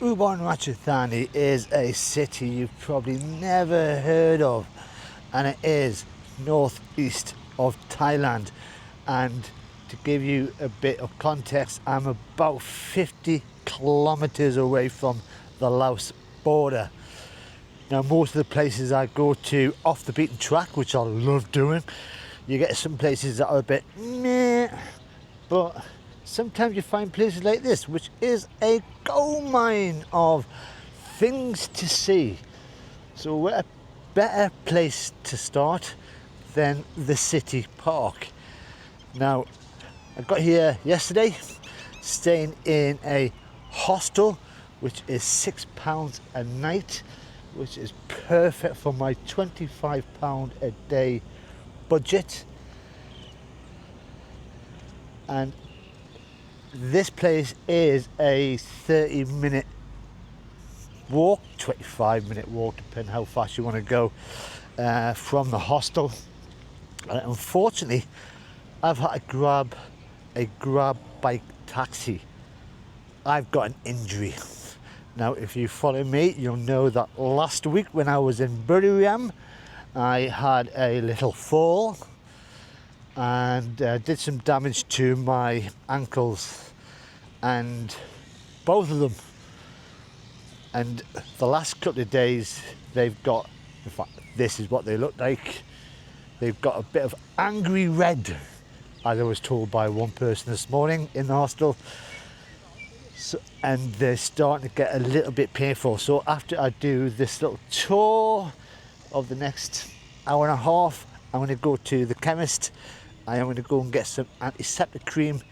Ubon Ratchathani is a city you've probably never heard of, and it is northeast of Thailand. And to give you a bit of context, I'm about 50 kilometers away from the Laos border. Now, most of the places I go to off the beaten track, which I love doing, you get some places that are a bit meh, but sometimes you find places like this, which is a gold mine of things to see. So what a better place to start than the city park. Now, I got here yesterday, staying in a hostel, which is £6 a night, which is perfect for my £25 a day budget. And this place is a 30-minute walk, 25-minute walk, depending how fast you want to go, from the hostel. Unfortunately, I've had to grab a grab bike taxi. I've got an injury. Now, if you follow me, you'll know that last week when I was in WWII, I had a little fall and did some damage to my ankles, and both of them. And the last couple of days, they've got, in fact, this is what they look like. They've got a bit of angry red, as I was told by one person this morning in the hostel. So, and they're starting to get a little bit painful. So after I do this little tour of the next hour and a half, I'm going to go to the chemist. I am going to go and get some antiseptic cream,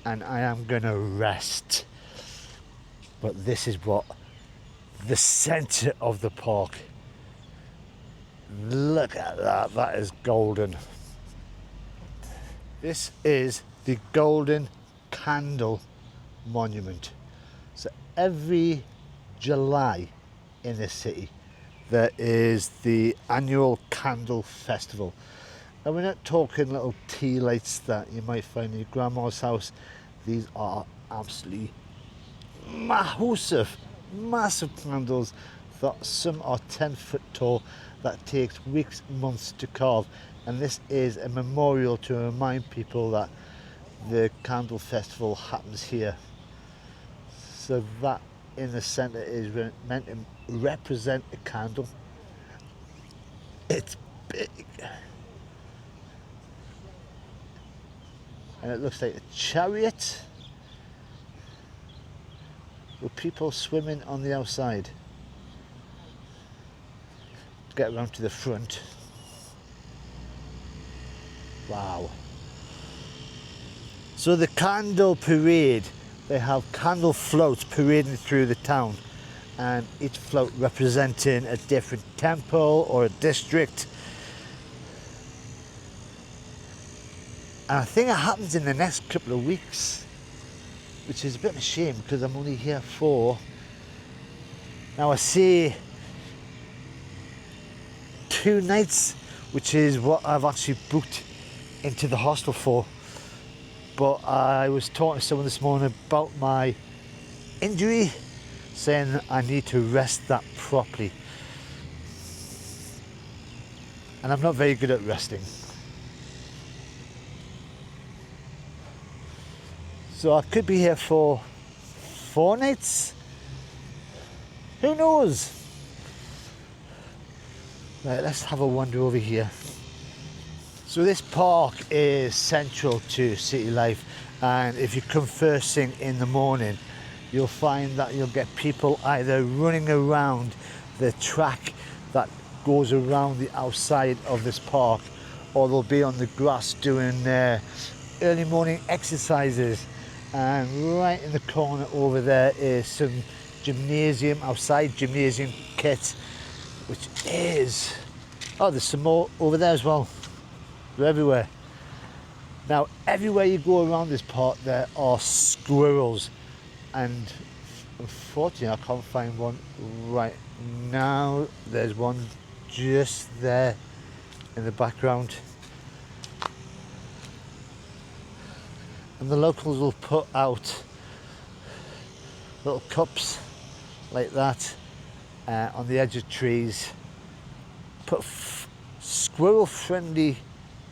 and I am going to rest. But this is what the centre of the park. Look at that, that is golden. This is the Golden Candle Monument. So every July in this city there is the annual candle festival. And we're not talking little tea lights that you might find in your grandma's house. These are absolutely massive candles that some are 10 foot tall, that takes weeks, months to carve. And this is a memorial to remind people that the candle festival happens here. So that in the centre is meant to represent a candle. It's big. And it looks like a chariot with people swimming on the outside. Get around to the front. Wow. So the candle parade, they have candle floats parading through the town, and each float representing a different temple or a district. And I think it happens in the next couple of weeks, which is a bit of a shame because I'm only here for, now I see 2 nights, which is what I've actually booked into the hostel for. But I was talking to someone this morning about my injury, saying I need to rest that properly. And I'm not very good at resting. So I could be here for 4 nights. Who knows? Right, let's have a wander over here. So this park is central to city life, and if you come first thing in the morning, you'll find that you'll get people either running around the track that goes around the outside of this park, or they'll be on the grass doing their early morning exercises. And right in the corner over there is some gymnasium, outside gymnasium kit, which is, oh, there's some more over there as well. They're everywhere. Now, everywhere you go around this park, there are squirrels, and unfortunately I can't find one right now. There's one just there in the background. And the locals will put out little cups like that, on the edge of trees. Put squirrel-friendly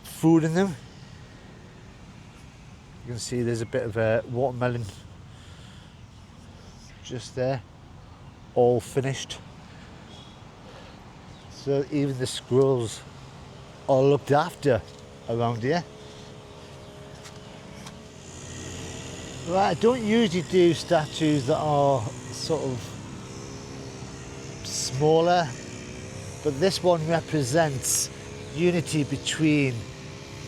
food in them. You can see there's a bit of a watermelon just there, all finished. So even the squirrels are looked after around here. Right, I don't usually do statues that are sort of smaller, but this one represents unity between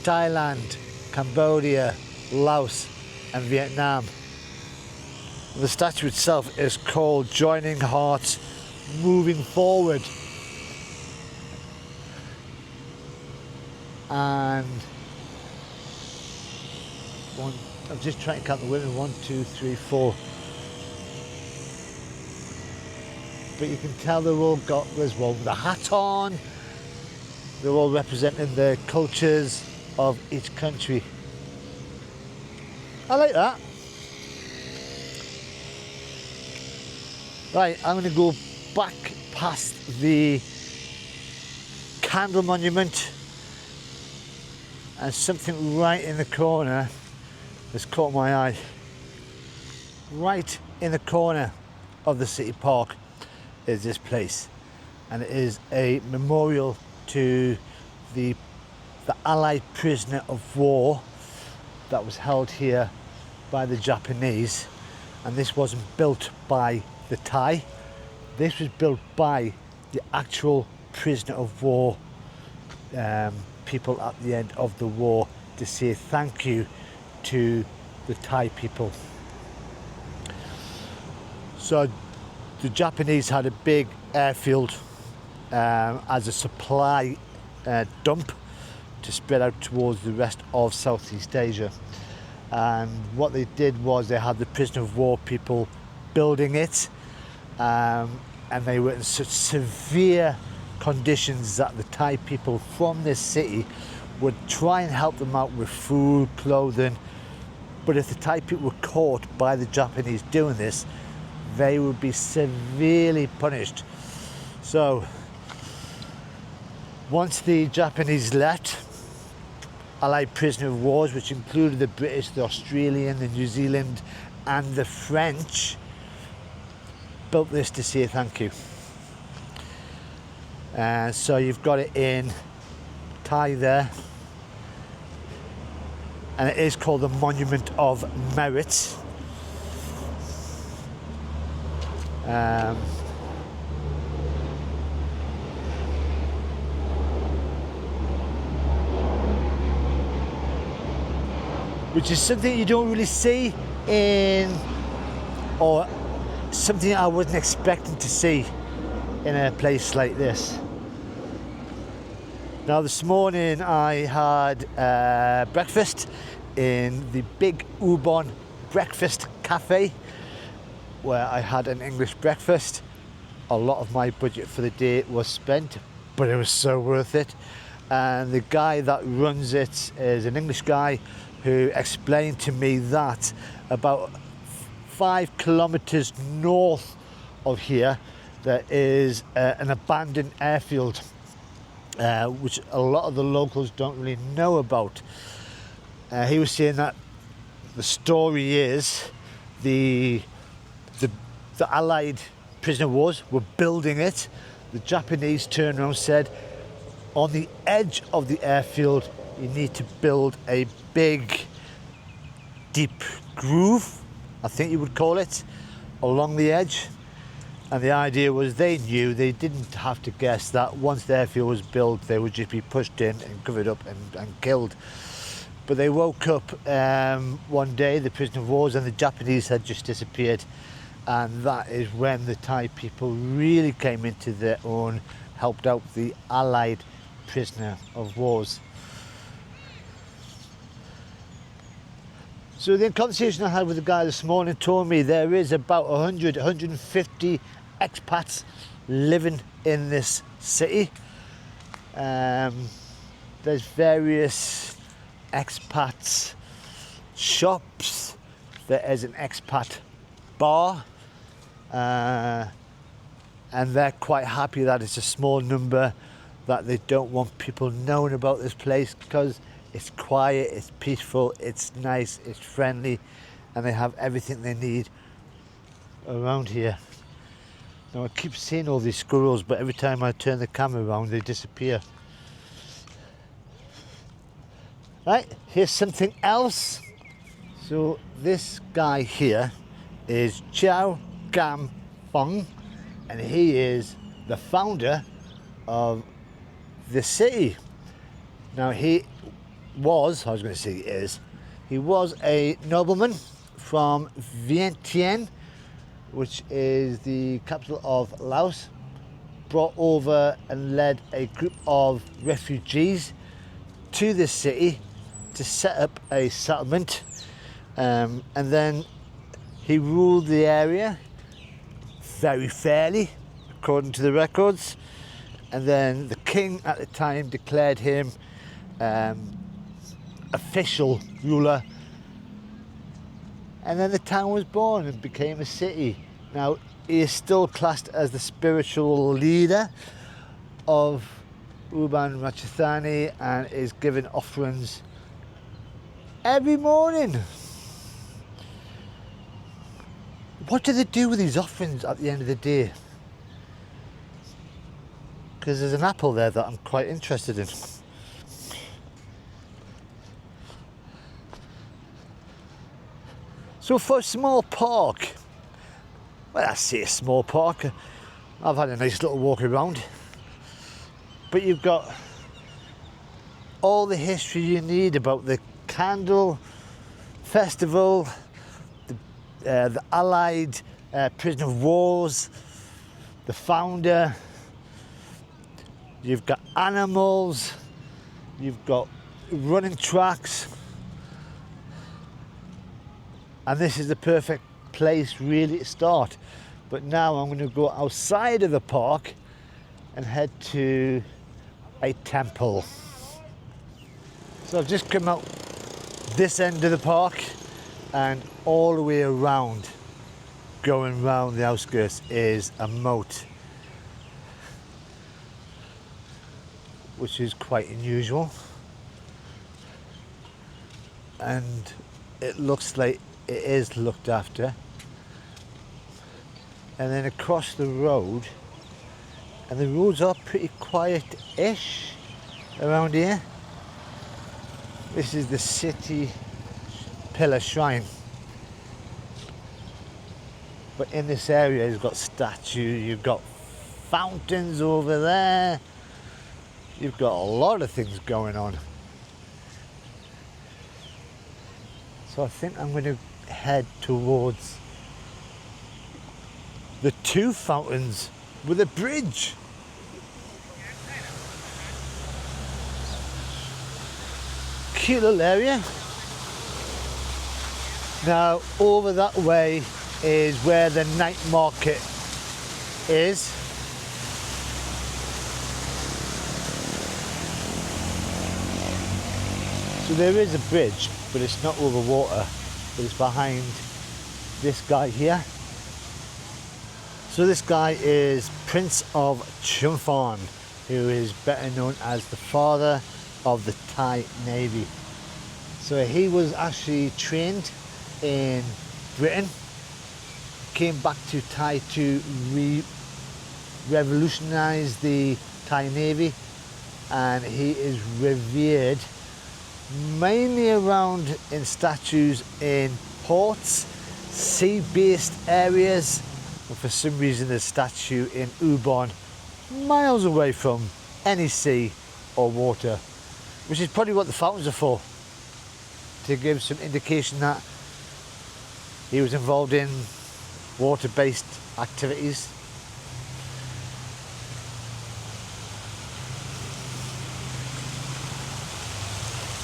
Thailand, Cambodia, Laos and Vietnam. The statue itself is called Joining Hearts Moving Forward. And I'm just trying to count the women, 1, 2, 3, 4. But you can tell they've all got, there's one with a hat on. They're all representing the cultures of each country. I like that. Right, I'm going to go back past the candle monument, and something right in the corner has caught my eye. Right in the corner of the city park is this place, and it is a memorial to the Allied prisoner of war that was held here by the Japanese. And this wasn't built by the Thai, this was built by the actual prisoner of war people at the end of the war, to say thank you to the Thai people. So the Japanese had a big airfield as a supply dump to spread out towards the rest of Southeast Asia. And what they did was they had the prisoner of war people building it, and they were in such severe conditions that the Thai people from this city would try and help them out with food, clothing, but if the Thai people were caught by the Japanese doing this, they would be severely punished. So once the Japanese left, Allied prisoner of wars, which included the British, the Australian, the New Zealand and the French, built this to say thank you. So you've got it in Thai there, and it is called the Monument of Merit. Which is something you don't really see in, or something I wasn't expecting to see in a place like this. Now this morning I had breakfast in the big Ubon breakfast cafe, where I had an English breakfast. A lot of my budget for the day was spent, but it was so worth it. And the guy that runs it is an English guy who explained to me that about 5 kilometers north of here there is an abandoned airfield, which a lot of the locals don't really know about. He was saying that the story is the Allied prisoner of wars were building it. The Japanese turned around and said, on the edge of the airfield you need to build a big deep groove, I think you would call it, along the edge. And the idea was they knew, they didn't have to guess, that once the airfield was built they would just be pushed in and covered up and killed. But they woke up one day, the prisoner of wars, and the Japanese had just disappeared, and that is when the Thai people really came into their own, helped out the Allied prisoner of wars. So the conversation I had with the guy this morning told me there is about 150 expats living in this city. There's various expats shops. There is an expat bar. and they're quite happy that it's a small number, that they don't want people knowing about this place because it's quiet, it's peaceful, it's nice, it's friendly, and they have everything they need around here. Now I keep seeing all these squirrels, but every time I turn the camera around they disappear. Right, here's something else. So this guy here is Chow Gam Fong, and he is the founder of the city. Now he was a nobleman from Vientiane, which is the capital of Laos, brought over and led a group of refugees to this city to set up a settlement, and then he ruled the area very fairly according to the records, and then the king at the time declared him official ruler, and then the town was born and became a city. Now he is still classed as the spiritual leader of Ubon Ratchathani and is given offerings every morning. What do they do with these offerings at the end of the day? Because there's an apple there that I'm quite interested in. So for a small park, well, I say a small park, I've had a nice little walk around, but you've got all the history you need about the Candle Festival, the Allied prisoner of wars, the founder, you've got animals, you've got running tracks, and this is the perfect place really to start. But now I'm going to go outside of the park and head to a temple. So I've just come out this end of the park, and all the way around, going round the outskirts, is a moat, which is quite unusual, and it looks like it is looked after. And then across the road, and the roads are pretty quiet-ish around here. This is the city pillar shrine, but in this area you've got statues, you've got fountains over there, you've got a lot of things going on. So I think I'm going to head towards the two fountains with a bridge. Cute little area. Now over that way is where the night market is. So there is a bridge, but it's not over water, but it's behind this guy here. So this guy is Prince of Chumphon, who is better known as the father of the Thai Navy. So he was actually trained in Britain, came back to Thai to revolutionize the Thai Navy, and he is revered mainly around in statues in ports, sea-based areas, and for some reason there's a statue in Ubon, miles away from any sea or water, which is probably what the fountains are for, to give some indication that he was involved in water-based activities.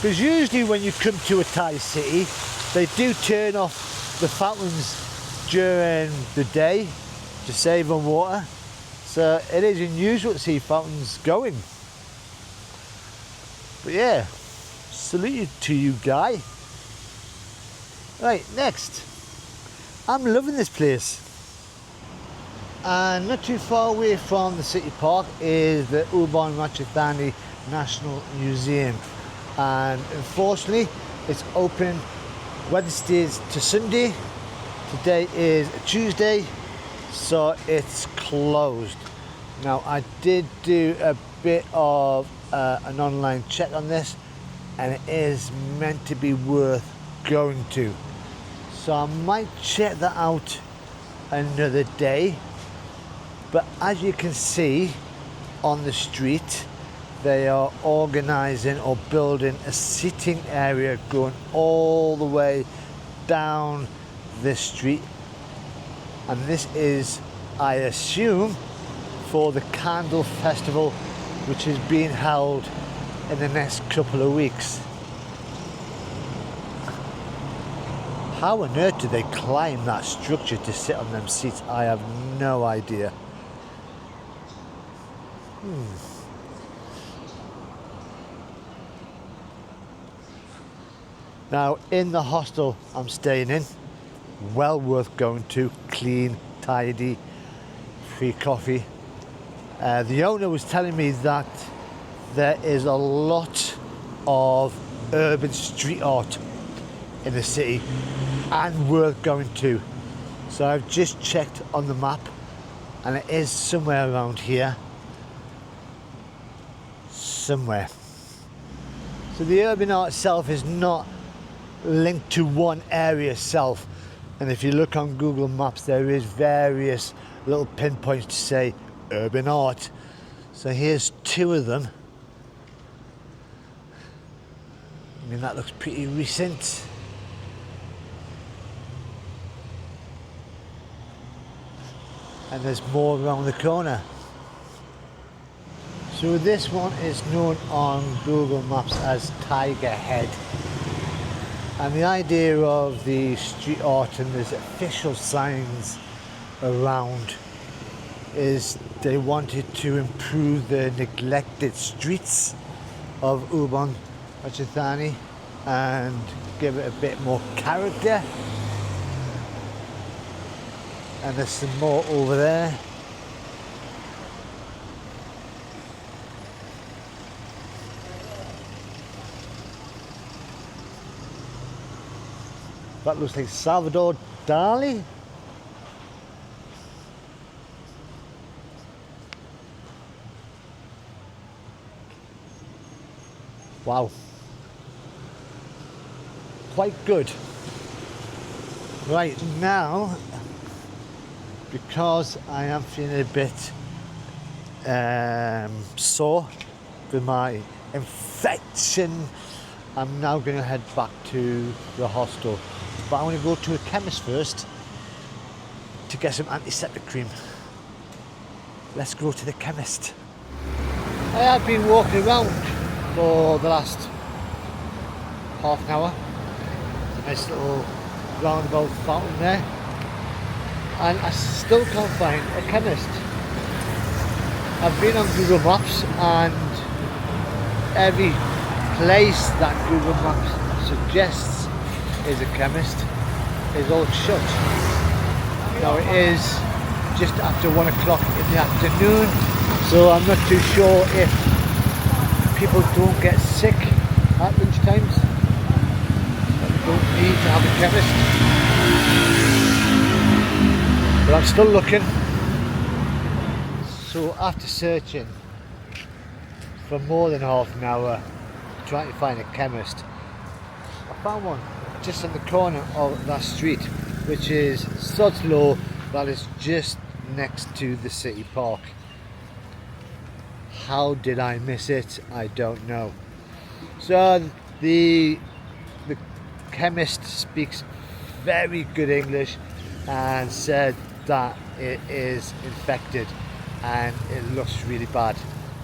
Because usually when you come to a Thai city, they do turn off the fountains during the day to save on water. So it is unusual to see fountains going. But yeah, salute to you, guy. Right, next. I'm loving this place. And not too far away from the city park is the Ubon Ratchathani National Museum, and unfortunately it's open Wednesdays to Sunday. Today is Tuesday, so it's closed. Now I did do a bit of an online check on this, and it is meant to be worth going to, so I might check that out another day. But as you can see on the street, they are organising or building a seating area going all the way down this street, and this is, I assume, for the candle festival which is being held in the next couple of weeks. How on earth do they climb that structure to sit on them seats? I have no idea. Now, in the hostel I'm staying in, well worth going to, clean, tidy, free coffee. The owner was telling me that there is a lot of urban street art in the city and worth going to. So I've just checked on the map, and it is somewhere around here. Somewhere. So the urban art itself is not linked to one area itself, and if you look on Google Maps there is various little pinpoints to say urban art. So here's two of them. I mean, that looks pretty recent. And there's more around the corner. So this one is known on Google Maps as Tiger Head. And the idea of the street art and there's official signs around is they wanted to improve the neglected streets of Ubon Ratchathani and give it a bit more character. And there's some more over there. That looks like Salvador Dali. Wow. Quite good. Right, now, because I am feeling a bit sore with my infection, I'm now going to head back to the hostel. But I want to go to a chemist first to get some antiseptic cream. Let's go to the chemist. I have been walking around for the last half an hour. Nice little roundabout fountain there. And I still can't find a chemist. I've been on Google Maps, and every place that Google Maps suggests is a chemist is all shut. Now it is just after 1 o'clock in the afternoon, so I'm not too sure if people don't get sick at lunch times, that they don't need to have a chemist. But I'm still looking. So after searching for more than half an hour trying to find a chemist, I found one just on the corner of that street, which is Sod's Law, that is just next to the city park. How did I miss it? I don't know. So the chemist speaks very good English and said that it is infected and it looks really bad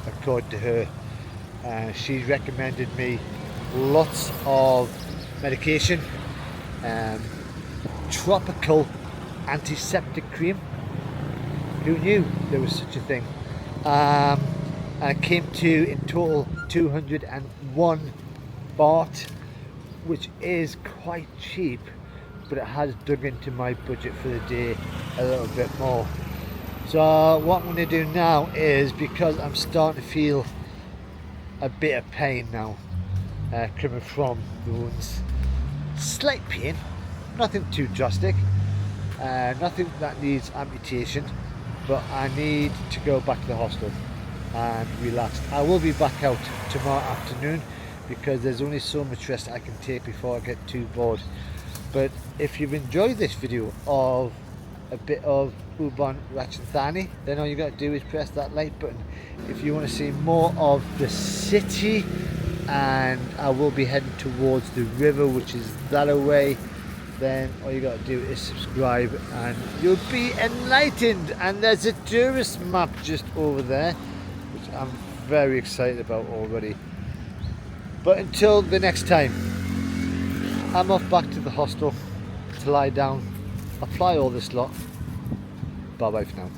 according to her. She recommended me lots of medication, tropical antiseptic cream. Who knew there was such a thing? And it came to in total 201 baht, which is quite cheap, but it has dug into my budget for the day a little bit more. So what I'm going to do now is, because I'm starting to feel a bit of pain now coming from the wounds, slight pain, nothing too drastic, nothing that needs amputation, but I need to go back to the hostel and relax. I will be back out tomorrow afternoon because there's only so much rest I can take before I get too bored. But if you've enjoyed this video of a bit of Ubon Ratchathani, then all you got to do is press that like button. If you want to see more of the city, and I will be heading towards the river, which is that away, then all you got to do is subscribe and you'll be enlightened. And there's a tourist map just over there, which I'm very excited about already. But until the next time, I'm off back to the hostel to lie down, apply all this lot. Bye bye for now.